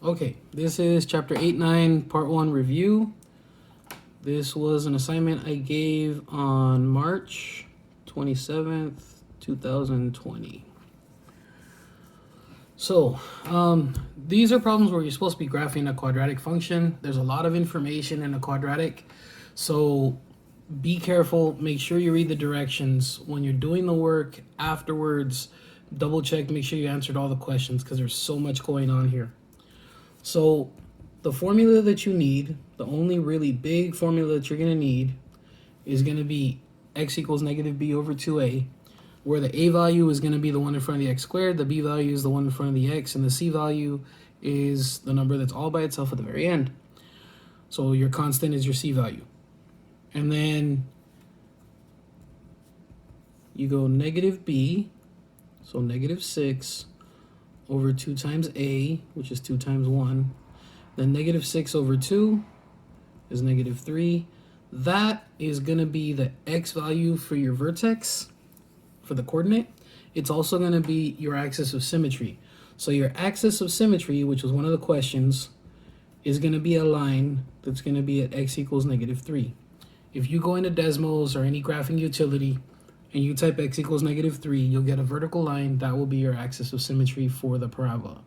Okay, this is chapter 8-9, part 1 review. This was an assignment I gave on March 27th, 2020. So, these are problems where you're supposed to be graphing a quadratic function. There's a lot of information in a quadratic, so be careful. Make sure you read the directions. When you're doing the work afterwards, double check, make sure you answered all the questions because there's so much going on here. So the formula that you need, the only really big formula that you're going to need is going to be x equals negative b over 2a, where the a value is going to be the one in front of the x squared, the b value is the one in front of the x, and the c value is the number that's all by itself at the very end. So your constant is your c value. And then you go negative b, so negative 6 over 2 times a, which is 2 times 1. Then negative 6 over 2 is negative 3. That is going to be the x value for your vertex, for the coordinate. It's also going to be your axis of symmetry. So your axis of symmetry, which was one of the questions, is going to be a line that's going to be at x equals negative 3. If you go into Desmos or any graphing utility, and you type x equals negative 3, you'll get a vertical line. That will be your axis of symmetry for the parabola.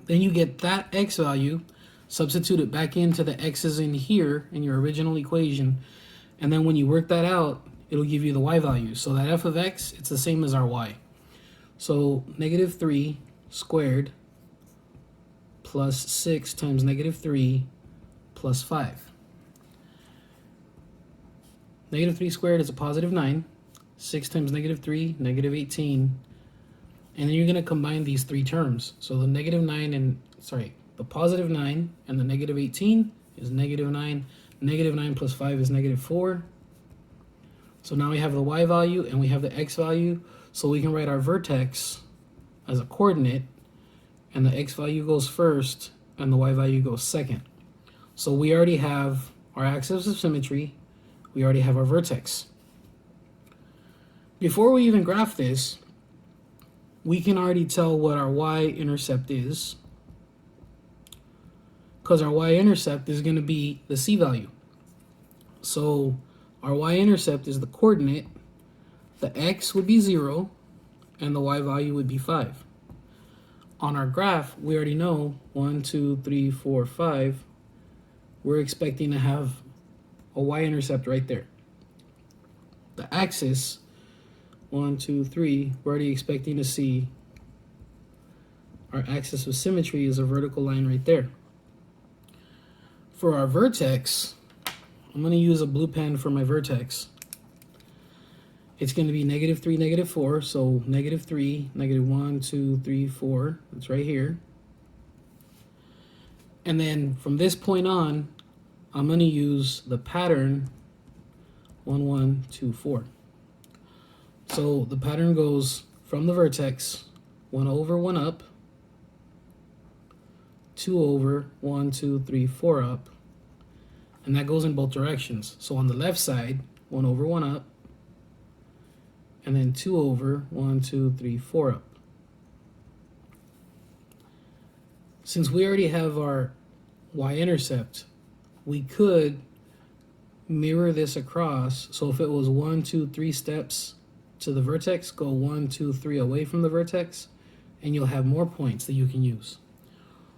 Then you get that x value, substitute it back into the x's in here in your original equation, and then when you work that out, it'll give you the y value. So that f of x, it's the same as our y. So negative 3 squared plus 6 times negative 3 plus 5. Negative 3 squared is a positive 9. 6 times negative 3, negative 18. And then you're going to combine these three terms. So the negative 9 and, the positive 9 and the negative 18 is negative 9. Negative 9 plus 5 is negative 4. So now we have the y value and we have the x value. So we can write our vertex as a coordinate. And the x value goes first and the y value goes second. So we already have our axis of symmetry. We already have our vertex. Before we even graph this, we can already tell what our y-intercept is, because our y-intercept is going to be the c value. So our y-intercept is the coordinate, the x would be 0, and the y value would be 5. On our graph, we already know 1, 2, 3, 4, 5. We're expecting to have a y-intercept right there. The axis, 1, 2, 3, we're already expecting to see our axis of symmetry is a vertical line right there. For our vertex, I'm going to use a blue pen for my vertex. It's going to be negative 3, negative 4, so negative 3, negative 1, 2, 3, 4. It's right here. And then from this point on, I'm going to use the pattern 1, 1, 2, 4. So the pattern goes from the vertex 1 over, 1 up, 2 over, 1, 2, 3, 4 up, and that goes in both directions. So on the left side, 1 over, 1 up, and then 2 over, 1, 2, 3, 4 up. Since we already have our y-intercept, we could mirror this across. So if it was 1, 2, 3 steps to the vertex, go 1, 2, 3 away from the vertex, and you'll have more points that you can use.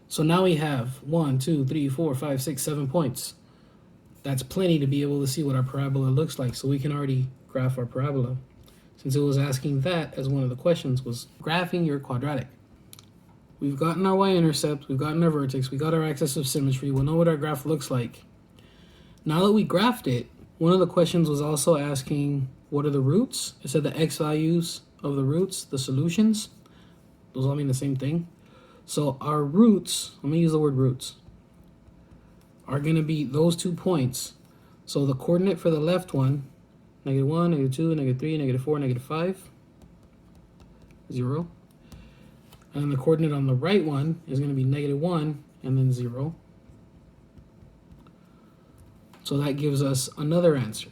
So now we have 1, 2, 3, 4, 5, 6, 7 points. That's plenty to be able to see what our parabola looks like. So we can already graph our parabola, since it was asking that as one of the questions was graphing your quadratic. We've gotten our y-intercept, we've gotten our vertex, we got our axis of symmetry, we'll know what our graph looks like. Now that we graphed it, one of the questions was also asking, what are the roots? It said the x values of the roots, the solutions. Those all mean the same thing. So our roots, I'm going to use the word roots, are going to be those 2 points. So the coordinate for the left one, negative 1, negative 2, negative 3, negative 4, negative 5, 0. And the coordinate on the right one is going to be negative 1 and then 0. So that gives us another answer.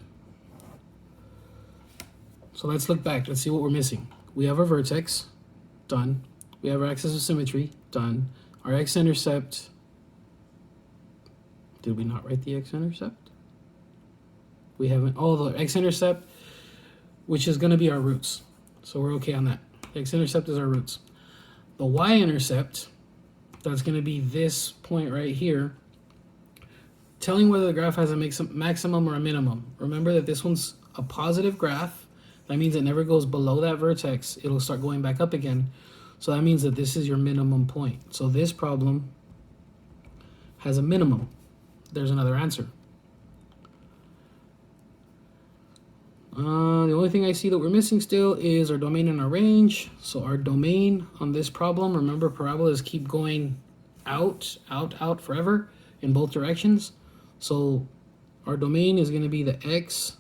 So let's look back. Let's see what we're missing. We have our vertex, done. We have our axis of symmetry, done. Our x-intercept, did we not write the x-intercept? We haven't. Oh, the x-intercept, which is going to be our roots. So we're okay on that. The x-intercept is our roots. The y-intercept, that's going to be this point right here, telling whether the graph has a maximum or a minimum. Remember that this one's a positive graph. That means it never goes below that vertex. It'll start going back up again. So that means that this is your minimum point. So this problem has a minimum. There's another answer. The only thing I see that we're missing still is our domain and our range. So our domain on this problem, remember parabolas keep going out, out, out forever in both directions. So our domain is going to be the x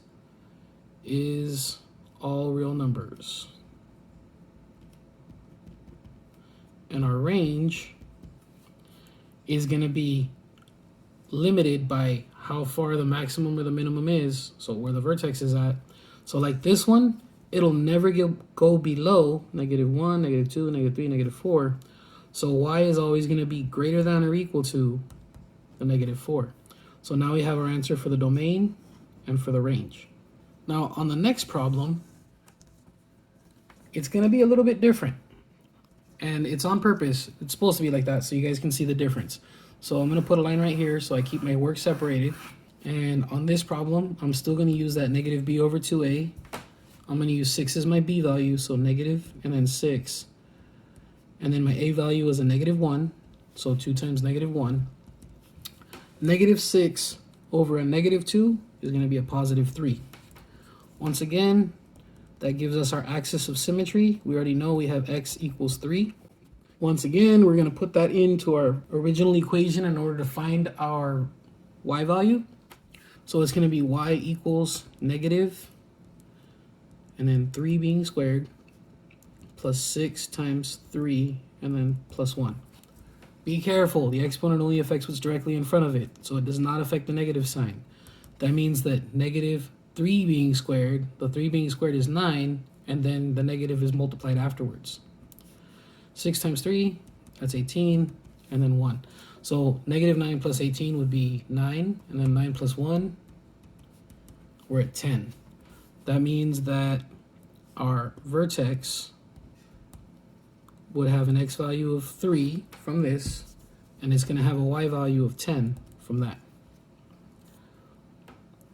is all real numbers. And our range is going to be limited by how far the maximum or the minimum is, so where the vertex is at. So like this one, it'll never go below -1, -2, -3, -4. So y is always going to be greater than or equal to the -4. So now we have our answer for the domain and for the range. Now on the next problem, it's going to be a little bit different. And it's on purpose. It's supposed to be like that so you guys can see the difference. So I'm going to put a line right here so I keep my work separated. And on this problem, I'm still going to use that -b over 2a. I'm going to use 6 as my b value, so negative, and then 6. And then my a value is a -1, so 2 times -1. -6 over a -2 is going to be a +3. Once again, that gives us our axis of symmetry. We already know we have x equals 3. Once again, we're going to put that into our original equation in order to find our y value. So it's going to be y equals negative, and then 3 being squared, plus 6 times 3, and then plus 1. Be careful, the exponent only affects what's directly in front of it, so it does not affect the negative sign. That means that -3 being squared, the 3 being squared is 9, and then the negative is multiplied afterwards. 6 times 3, that's 18, and then 1. So -9 plus 18 would be 9, and then 9 plus 1, we're at 10. That means that our vertex would have an x value of 3 from this, and it's going to have a y value of 10 from that.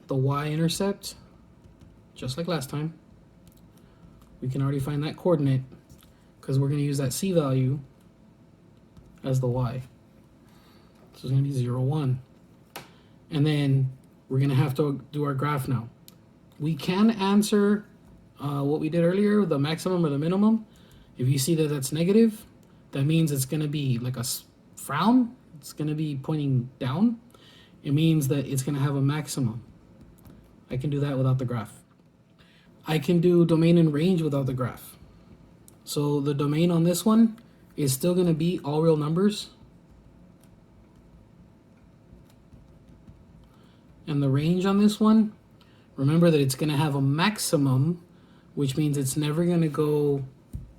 The y-intercept, just like last time, we can already find that coordinate because we're going to use that c value as the y. So it's going to be 0, 1. And then we're going to have to do our graph now. We can answer what we did earlier, the maximum or the minimum. If you see that that's negative, that means it's going to be like a frown. It's going to be pointing down. It means that it's going to have a maximum. I can do that without the graph. I can do domain and range without the graph. So the domain on this one is still going to be all real numbers. And the range on this one, remember that it's going to have a maximum, which means it's never going to go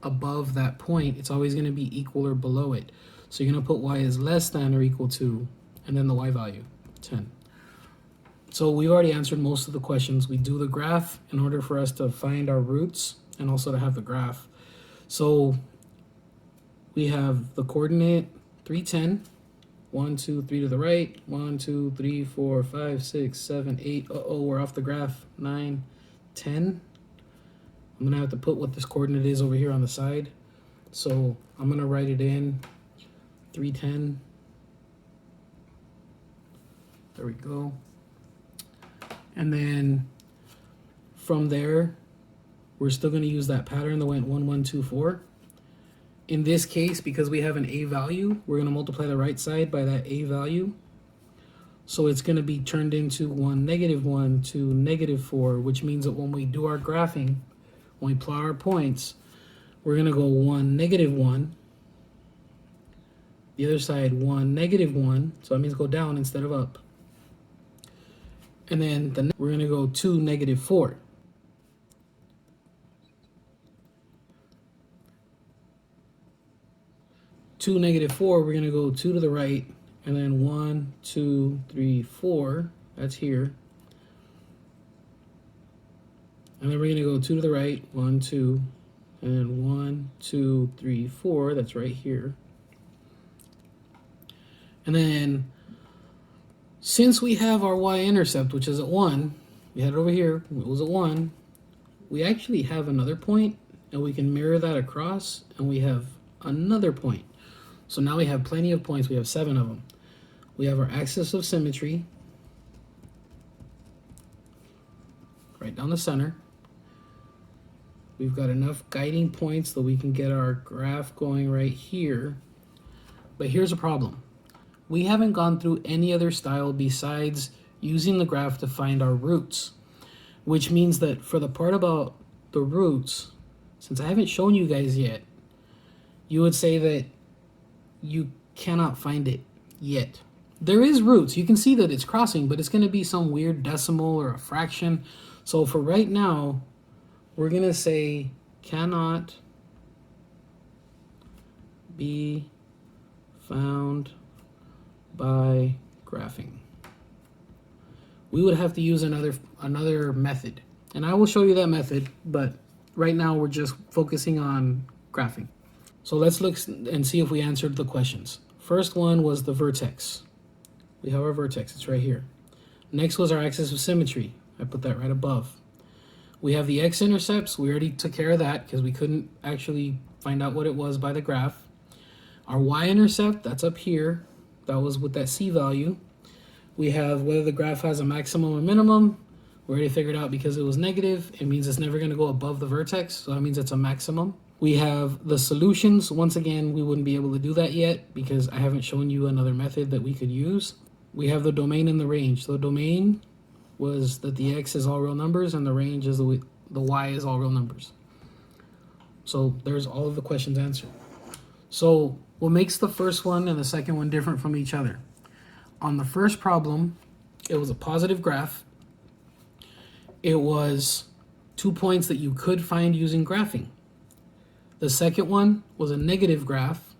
above that point. It's always going to be equal or below it. So you're going to put y is less than or equal to, and then the y value, 10. So we've already answered most of the questions. We do the graph in order for us to find our roots and also to have the graph. So we have the coordinate 3, 10. 1, 2, 3 to the right. 1, 2, 3, 4, 5, 6, 7, 8. Uh-oh, we're off the graph. 9, 10. I'm going to have to put what this coordinate is over here on the side. So I'm going to write it in 310. There we go. And then from there, we're still going to use that pattern that went 1, 1, 2, 4. In this case, because we have an a value, we're going to multiply the right side by that a value. So it's going to be turned into 1, -1 to -4, which means that when we do our graphing, when we plot our points, we're going to go 1, -1. The other side, 1, -1. So that means go down instead of up. And then we're going to go 2, -4. 2, -4, we're going to go 2 to the right, and then 1, 2, 3, 4. That's here. And then we're going to go 2 to the right, 1, 2, and then 1, 2, 3, 4. That's right here. And then since we have our y-intercept, which is at 1, we had it over here, it was at 1, we actually have another point, and we can mirror that across, and we have another point. So now we have plenty of points. We have 7 of them. We have our axis of symmetry right down the center. We've got enough guiding points that we can get our graph going right here. But here's a problem. We haven't gone through any other style besides using the graph to find our roots, which means that for the part about the roots, since I haven't shown you guys yet, you would say that you cannot find it yet. There is roots. You can see that it's crossing, but it's going to be some weird decimal or a fraction. So for right now, we're going to say cannot be found by graphing. We would have to use another method, and I will show you that method, but right now we're just focusing on graphing. So let's look and see if we answered the questions. First one was the vertex. We have our vertex, it's right here. Next was our axis of symmetry. I put that right above. We have the x-intercepts. We already took care of that because we couldn't actually find out what it was by the graph. Our y-intercept, that's up here. That was with that c value. We have whether the graph has a maximum or minimum. We already figured out because it was negative, it means it's never going to go above the vertex, so that means it's a maximum. We have the solutions. Once again, we wouldn't be able to do that yet because I haven't shown you another method that we could use. We have the domain and the range. So the domain was that the x is all real numbers and the range is the y is all real numbers. So there's all of the questions answered. So what makes the first one and the second one different from each other? On the first problem, it was a positive graph. It was 2 points that you could find using graphing. The second one was a negative graph,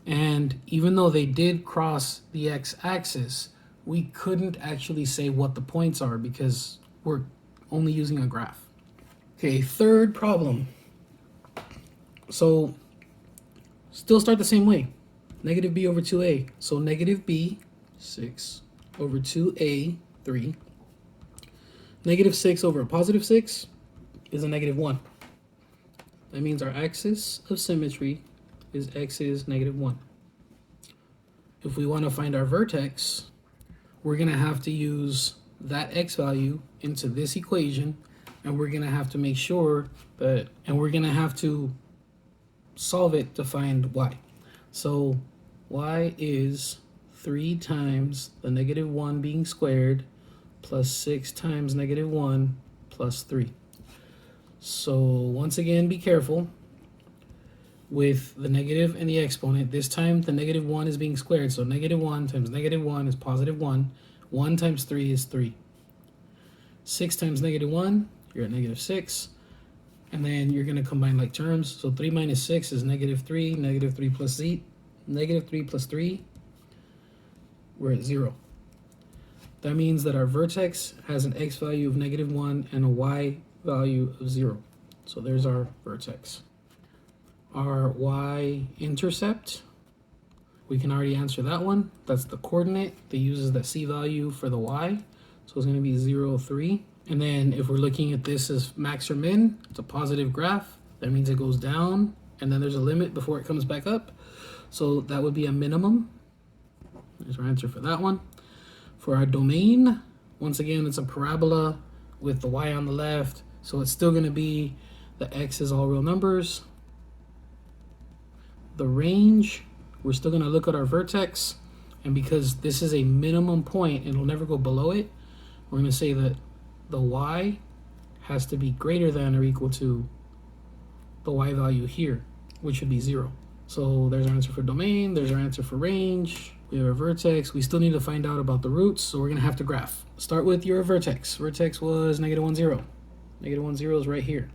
and even though they did cross the x-axis, we couldn't actually say what the points are because we're only using a graph. Okay, third problem. So still start the same way. Negative b over 2a. So negative b, 6, over 2a, 3. Negative 6 over a positive 6 is a negative 1. That means our axis of symmetry is x is negative 1. If we want to find our vertex, we're going to have to use that x value into this equation, and we're going to have to make sure that, and we're going to have to solve it to find y. So y is 3 times the negative 1 being squared plus 6 times negative 1 plus 3. So once again, be careful with the negative and the exponent. This time the negative 1 is being squared, so negative 1 times negative 1 is positive 1. 1 times 3 is 3. 6 times negative 1, you're at negative 6. And then you're going to combine like terms. So 3 minus 6 is negative 3. Negative 3 plus z. Negative 3 plus 3, we're at 0. That means that our vertex has an x value of negative 1 and a y value of 0. So there's our vertex. Our y-intercept, we can already answer that one. That's the coordinate that uses that c value for the y. So it's going to be 0, 3. And then if we're looking at this as max or min, it's a positive graph. That means it goes down, and then there's a limit before it comes back up. So that would be a minimum. There's our answer for that one. For our domain, once again, it's a parabola with the y on the left. So it's still going to be the x is all real numbers. The range, we're still going to look at our vertex. And because this is a minimum point, it'll never go below it, we're going to say that the y has to be greater than or equal to the y value here, which would be 0. So there's our answer for domain. There's our answer for range. We have a vertex. We still need to find out about the roots, so we're going to have to graph. Start with your vertex. Vertex was negative 1, 0. Negative 1, 0 is right here.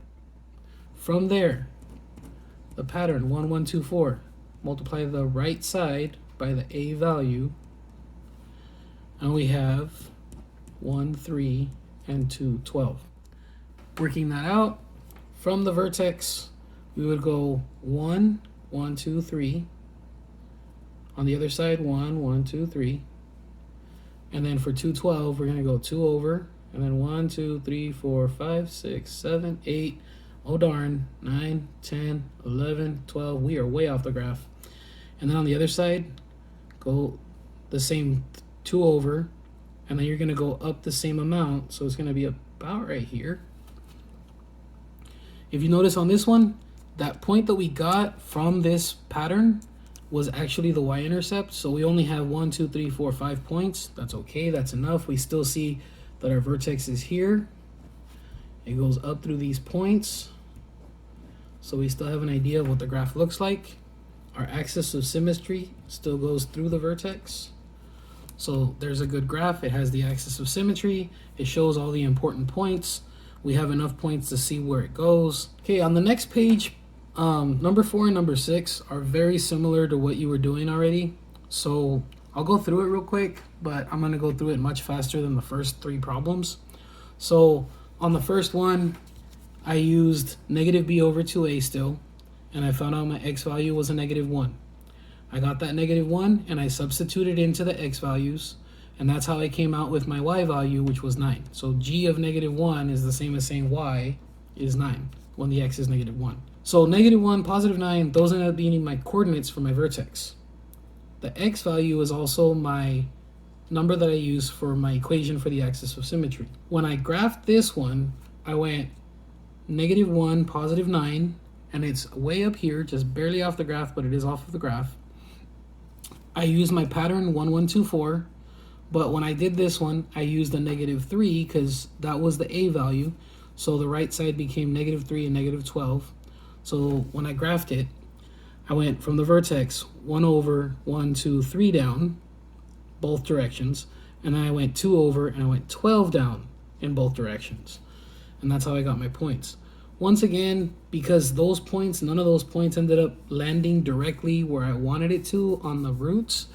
From there, the pattern 1, 1, 2, 4. multiply the right side by the A value, and we have 1, 3, and 2, 12. Working that out, from the vertex, we would go 1, 1, 2, 3. On the other side, 1, 1, 2, 3. And then for 2, 12, we're going to go 2 over, and then 1, 2, 3, 4, 5, 6, 7, 8. Oh darn, 9, 10, 11, 12. We are way off the graph. And then on the other side, go the same 2 over, and then you're going to go up the same amount. So it's going to be about right here. If you notice on this one, that point that we got from this pattern was actually the y-intercept. So we only have 1, 2, 3, 4, 5 points. That's okay. That's enough. We still see that our vertex is here. It goes up through these points. So we still have an idea of what the graph looks like. Our axis of symmetry still goes through the vertex. So there's a good graph. It has the axis of symmetry. It shows all the important points. We have enough points to see where it goes. Okay, on the next page, number 4 and number 6 are very similar to what you were doing already. So I'll go through it real quick, but I'm gonna go through it much faster than the first 3 problems. So on the first one, I used negative b over 2a still, and I found out my x value was a negative 1. I got that negative 1, and I substituted into the x values, and that's how I came out with my y value, which was 9. So g of negative 1 is the same as saying y is 9 when the x is negative 1. So negative 1, positive 9, those end up being my coordinates for my vertex. The x value is also my number that I use for my equation for the axis of symmetry. When I graphed this one, I went negative 1, positive 9, and it's way up here, just barely off the graph, but it is off of the graph. I used my pattern 1, 1, 2, 4. But when I did this one, I used a negative 3 because that was the a value. So the right side became negative 3 and negative 12. So when I graphed it, I went from the vertex 1 over, 1, 2, 3 down, both directions. And then I went 2 over and I went 12 down in both directions. And that's how I got my points. Once again, because those points, none of those points ended up landing directly where I wanted it to on the roots,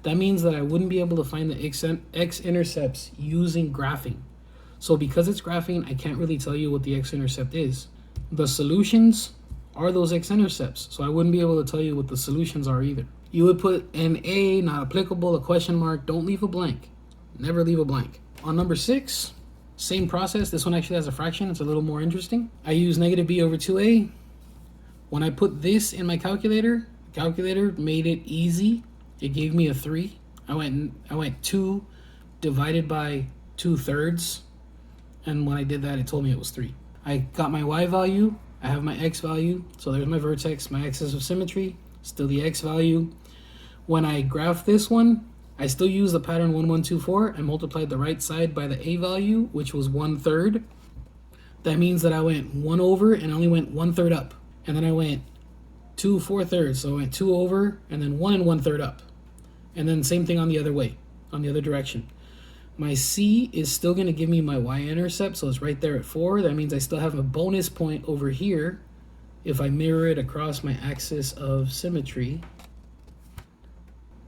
that means that I wouldn't be able to find the x-intercepts using graphing. So because it's graphing, I can't really tell you what the x-intercept is. The solutions are those x-intercepts, so I wouldn't be able to tell you what the solutions are either. You would put an A, not applicable, a question mark, don't leave a blank. Never leave a blank. On number 6, same process. This one actually has a fraction. It's a little more interesting. I use negative b over 2a. When I put this in my calculator, the calculator made it easy. It gave me a 3. I went 2 divided by 2/3, and when I did that, it told me it was 3. I got my y value. I have my x value. So there's my vertex, my axis of symmetry, still the x value. When I graph this one, I still use the pattern 1, 1, 2, 4 and multiplied the right side by the a value, which was 1/3. That means that I went 1 over and only went 1/3 up. And then I went 2 4/3. So I went 2 over and then 1 1/3 up. And then same thing on the other way, on the other direction. My c is still going to give me my y-intercept, so it's right there at 4. That means I still have a bonus point over here if I mirror it across my axis of symmetry.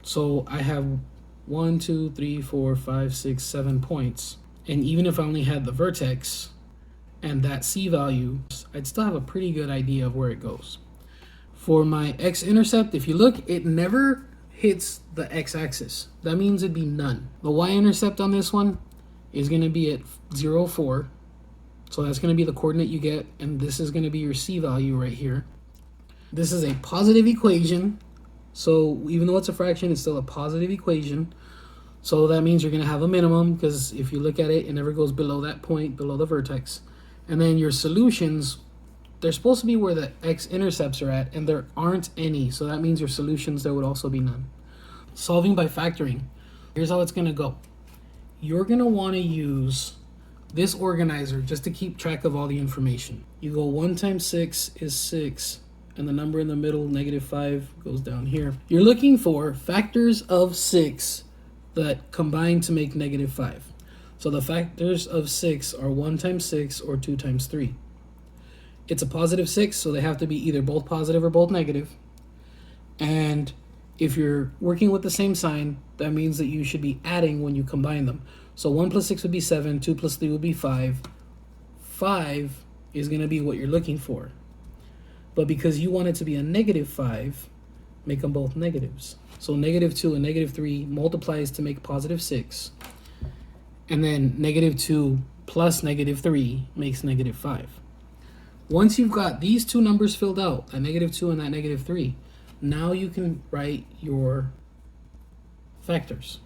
So I have 1, 2, 3, 4, 5, 6, 7 points. And even if I only had the vertex and that c value, I'd still have a pretty good idea of where it goes. For my x-intercept, if you look, it never hits the x-axis. That means it'd be none. The y-intercept on this one is going to be at 0, 4. So that's going to be the coordinate you get, and this is going to be your c value right here. This is a positive equation. So even though it's a fraction, it's still a positive equation. So that means you're going to have a minimum, because if you look at it, it never goes below that point, below the vertex. And then your solutions, they're supposed to be where the x-intercepts are at, and there aren't any. So that means your solutions, there would also be none. Solving by factoring. Here's how it's going to go. You're going to want to use this organizer just to keep track of all the information. You go 1 times 6 is 6, and the number in the middle, -5, goes down here. You're looking for factors of 6 that combine to make -5. So the factors of 6 are 1 times 6 or 2 times 3. It's a positive 6, so they have to be either both positive or both negative. And if you're working with the same sign, that means that you should be adding when you combine them. So 1 plus 6 would be 7, 2 plus 3 would be 5. 5 is going to be what you're looking for. But because you want it to be a negative 5, make them both negatives. So negative 2 and negative 3 multiplies to make positive 6. And then negative 2 plus negative 3 makes negative 5. Once you've got these two numbers filled out, that negative 2 and that negative 3, now you can write your factors.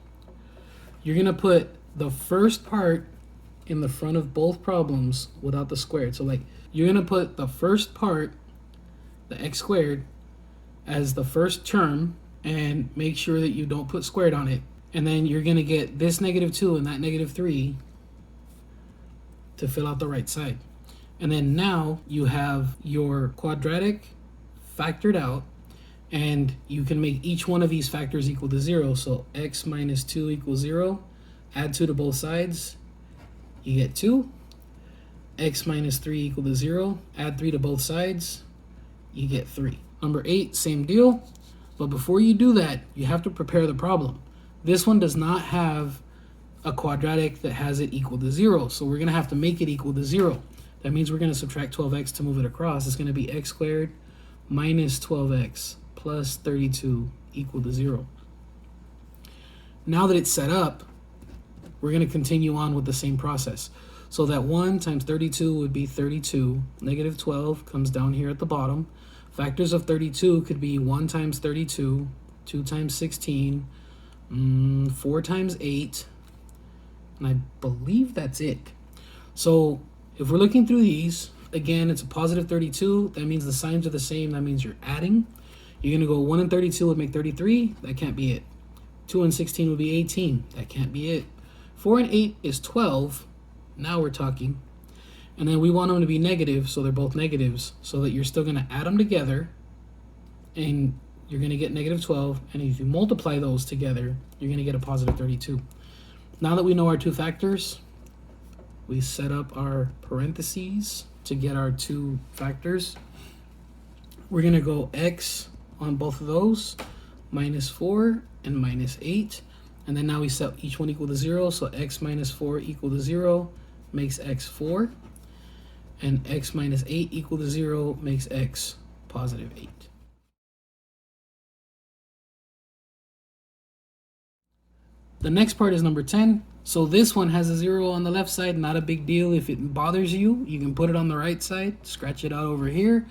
You're going to put the first part in the front of both problems without the squared. So like you're going to put the first part, the x squared, as the first term and make sure that you don't put squared on it. And then you're going to get this negative 2 and that negative 3 to fill out the right side. And then now you have your quadratic factored out, and you can make each one of these factors equal to 0. So x minus 2 equals 0. Add 2 to both sides. You get 2. X minus 3 equal to 0. Add 3 to both sides. You get 3. Number 8, same deal. But before you do that, you have to prepare the problem. This one does not have a quadratic that has it equal to 0. So we're going to have to make it equal to 0. That means we're going to subtract 12x to move it across. It's going to be x squared minus 12x plus 32 equal to 0. Now that it's set up, we're going to continue on with the same process. So that 1 times 32 would be 32. Negative 12 comes down here at the bottom. Factors of 32 could be 1 times 32, 2 times 16, 4 times 8, and I believe that's it. So if we're looking through these, again, it's a positive 32. That means the signs are the same. That means you're adding. You're going to go 1 and 32 would make 33. That can't be it. 2 and 16 would be 18. That can't be it. 4 and 8 is 12. Now we're talking. And then we want them to be negative, so they're both negatives, so that you're still going to add them together, and you're going to get negative 12. And if you multiply those together, you're going to get a positive 32. Now that we know our two factors, we set up our parentheses to get our two factors. We're going to go x on both of those, minus 4 and minus 8. And then now we set each one equal to 0. So x minus 4 equal to 0 makes x 4. And x minus 8 equal to 0 makes x positive 8. The next part is number 10. So this one has a 0 on the left side, not a big deal. If it bothers you, you can put it on the right side, scratch it out over here.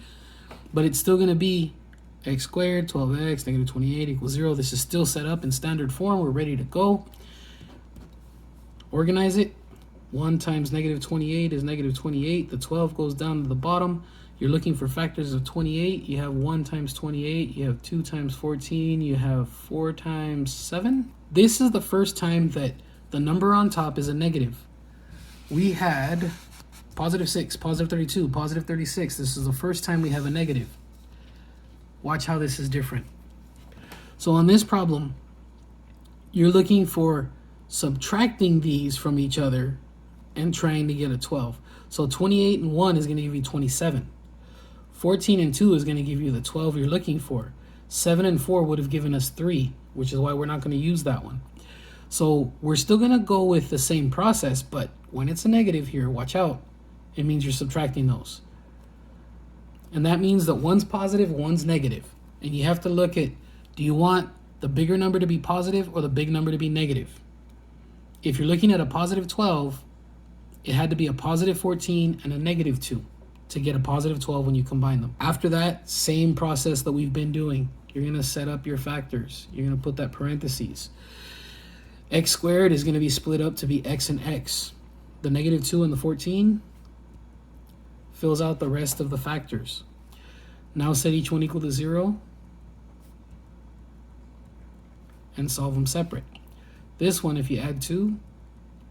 But it's still going to be x squared, 12x, negative 28 equals 0. This is still set up in standard form. We're ready to go. Organize it. 1 times negative 28 is negative 28. The 12 goes down to the bottom. You're looking for factors of 28. You have 1 times 28. You have 2 times 14. You have 4 times 7. This is the first time that the number on top is a negative. We had positive 6, positive 32, positive 36. This is the first time we have a negative. Watch how this is different. So on this problem, you're looking for subtracting these from each other and trying to get a 12. So 28 and 1 is going to give you 27. 14 and 2 is going to give you the 12 you're looking for. 7 and 4 would have given us 3, which is why we're not going to use that one. So we're still going to go with the same process, but when it's a negative here, watch out. It means you're subtracting those. And that means that one's positive, one's negative. And you have to look at, do you want the bigger number to be positive or the big number to be negative? If you're looking at a positive 12, it had to be a positive 14 and a negative 2 to get a positive 12 when you combine them. After that, same process that we've been doing. You're going to set up your factors. You're going to put that parentheses. X squared is going to be split up to be x and x. The negative 2 and the 14 fills out the rest of the factors. Now set each one equal to 0 and solve them separate. This one, if you add 2,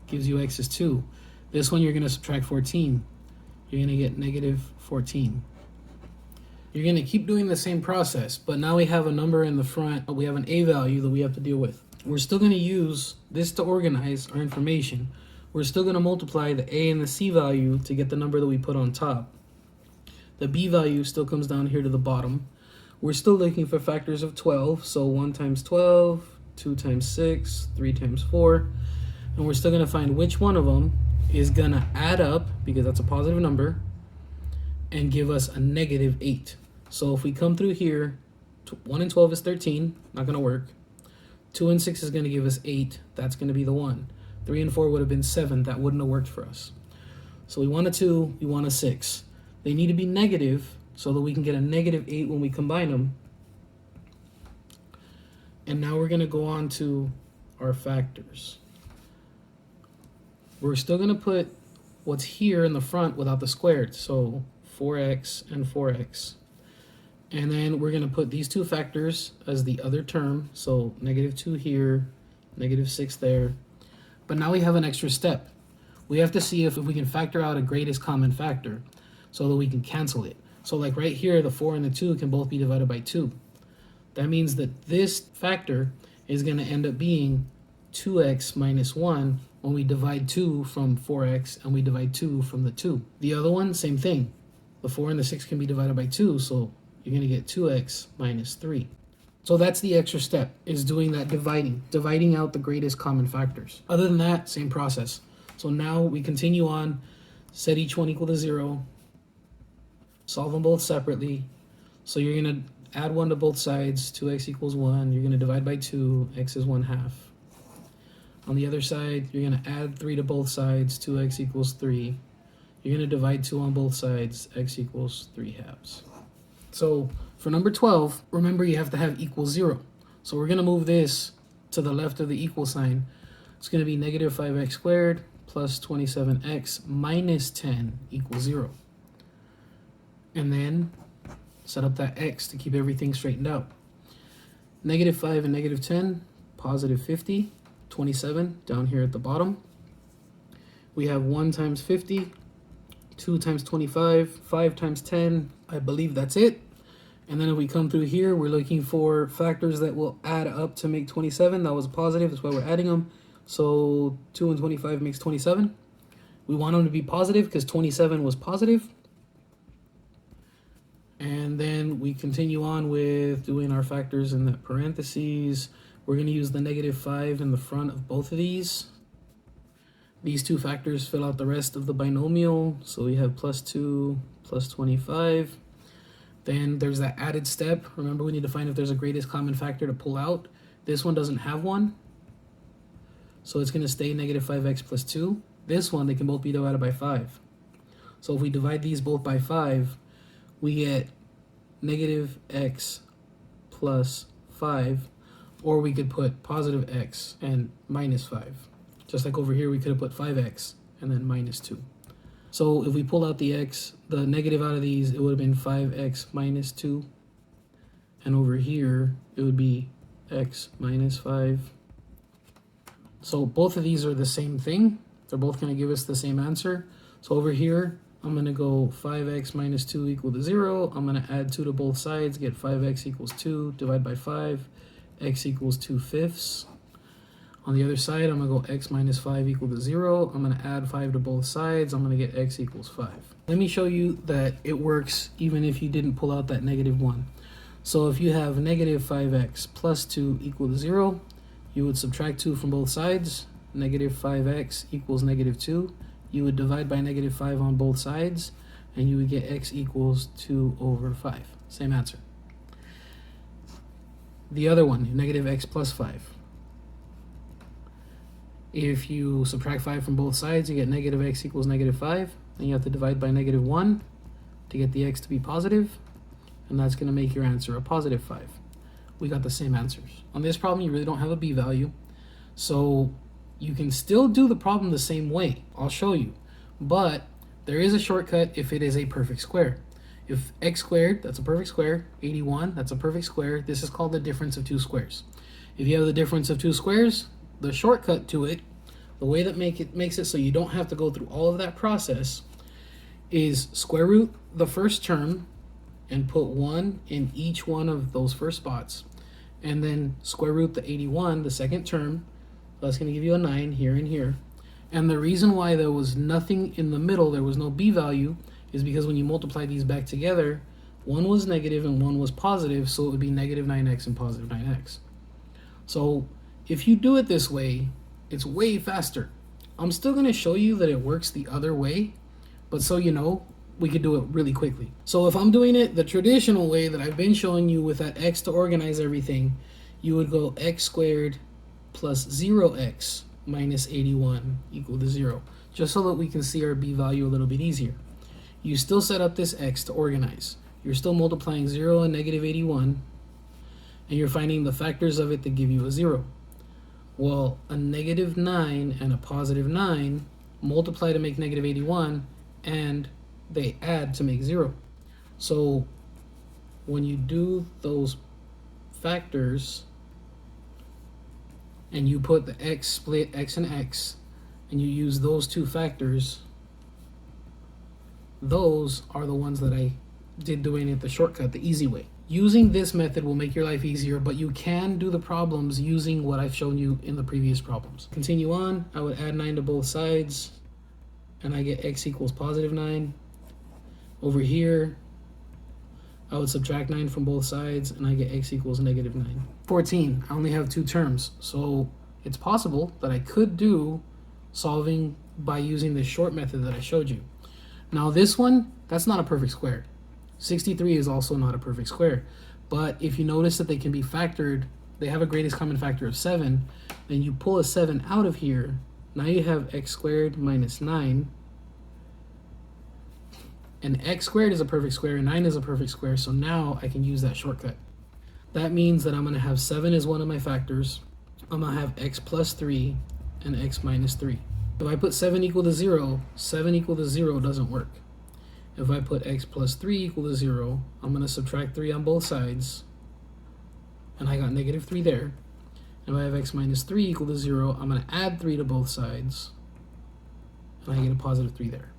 gives you x is 2. This one, you're going to subtract 14. You're going to get negative 14. You're going to keep doing the same process, but now we have a number in the front. We have an a value that we have to deal with. We're still going to use this to organize our information. We're still going to multiply the a and the c value to get the number that we put on top. The b value still comes down here to the bottom. we're still looking for factors of 12. So 1 times 12, 2 times 6, 3 times 4. And we're still going to find which one of them is going to add up, because that's a positive number, and give us a negative 8. So if we come through here, 1 and 12 is 13, not going to work. 2 and 6 is going to give us 8, that's going to be the 1. 3 and 4 would have been 7, that wouldn't have worked for us. So we want a 2, we want a 6. They need to be negative so that we can get a negative 8 when we combine them. And now we're going to go on to our factors. We're still going to put what's here in the front without the squared. So 4x and 4x. And then we're going to put these two factors as the other term. So negative 2 here, negative 6 there. But now we have an extra step. We have to see if we can factor out a greatest common factor so that we can cancel it. So like right here, the 4 and the 2 can both be divided by 2. That means that this factor is going to end up being 2x minus 1 when we divide 2 from 4x and we divide 2 from the 2. The other one, same thing. The 4 and the 6 can be divided by 2, so you're going to get 2x minus 3. So that's the extra step, is doing that dividing out the greatest common factors. Other than that, same process. So now we continue on, set each one equal to 0, solve them both separately. So you're going to add 1 to both sides, 2x equals 1. You're going to divide by 2, x is 1/2. On the other side, you're going to add 3 to both sides, 2x equals 3. You're going to divide 2 on both sides, x equals 3/2. So for number 12, remember you have to have equals 0. So we're going to move this to the left of the equal sign. It's going to be negative 5x squared plus 27x minus 10 equals 0. And then set up that x to keep everything straightened out. Negative 5 and negative 10, positive 50. 27 down here at the bottom. We have 1 times 50, 2 times 25, 5 times 10. I believe that's it. And then if we come through here, we're looking for factors that will add up to make 27. That was a positive, that's why we're adding them. So 2 and 25 makes 27. We want them to be positive because 27 was positive. And then we continue on with doing our factors in the parentheses. We're going to use the negative 5 in the front of both of these. These two factors fill out the rest of the binomial. So we have plus 2, plus 25. Then there's that added step. Remember, we need to find if there's a greatest common factor to pull out. This one doesn't have one. So it's going to stay negative 5x plus 2. This one, they can both be divided by 5. So if we divide these both by 5, we get negative x plus 5. Or we could put positive x and minus 5. Just like over here, we could have put 5x and then minus 2. So if we pull out the x, the negative out of these, it would have been 5x minus 2. And over here, it would be x minus 5. So both of these are the same thing. They're both going to give us the same answer. So over here, I'm going to go 5x minus 2 equal to 0. I'm going to add 2 to both sides, get 5x equals 2, divide by 5. X equals 2/5. On the other side, I'm going to go x minus 5 equal to 0. I'm going to add 5 to both sides. I'm going to get x equals 5. Let me show you that it works even if you didn't pull out that negative 1. So if you have negative 5x plus 2 equal to 0, you would subtract 2 from both sides. Negative 5x equals negative 2. You would divide by negative 5 on both sides, and you would get x equals 2/5. Same answer. The other one, negative x plus 5. If you subtract 5 from both sides, you get negative x equals negative 5. Then you have to divide by negative 1 to get the x to be positive, and that's going to make your answer a positive 5. We got the same answers. On this problem, you really don't have a b value, so you can still do the problem the same way. I'll show you. But there is a shortcut if it is a perfect square. If x squared, that's a perfect square, 81, that's a perfect square. This is called the difference of two squares. If you have the difference of two squares, the shortcut to it, the way that makes it so you don't have to go through all of that process, is square root the first term and put 1 in each one of those first spots. And then square root the 81, the second term. That's going to give you a 9 here and here. And the reason why there was nothing in the middle, there was no b value, is because when you multiply these back together, One was negative and one was positive, so it would be negative 9x and positive 9x. So if you do it this way, it's way faster. I'm still going to show you that it works the other way, but so you know, we could do it really quickly. So if I'm doing it the traditional way that I've been showing you with that x to organize everything, you would go x squared plus 0x minus 81 equal to 0, just so that we can see our b value a little bit easier. You still set up this x to organize. You're still multiplying 0 and negative 81, and you're finding the factors of it that give you a 0. Well, a negative 9 and a positive 9 multiply to make negative 81, and they add to make 0. So when you do those factors and you put the x, split x and x, and you use those two factors, those are the ones that I did doing it the shortcut, the easy way. Using this method will make your life easier, but you can do the problems using what I've shown you in the previous problems. Continue on. I would add 9 to both sides, and I get x equals positive 9. Over here, I would subtract 9 from both sides, and I get x equals negative 9. 14, I only have 2 terms, so it's possible that I could do solving by using this short method that I showed you. Now this one, that's not a perfect square. 63 is also not a perfect square, but if you notice that they can be factored, they have a greatest common factor of 7, then you pull a 7 out of here, now you have x squared minus 9, and x squared is a perfect square and 9 is a perfect square, so now I can use that shortcut. That means that I'm going to have 7 as one of my factors, I'm going to have x plus 3 and x minus 3. If I put 7 equal to 0, 7 equal to 0 doesn't work. If I put x plus 3 equal to 0, I'm going to subtract 3 on both sides, and I got negative 3 there. If I have x minus 3 equal to 0, I'm going to add 3 to both sides, and I get a positive 3 there.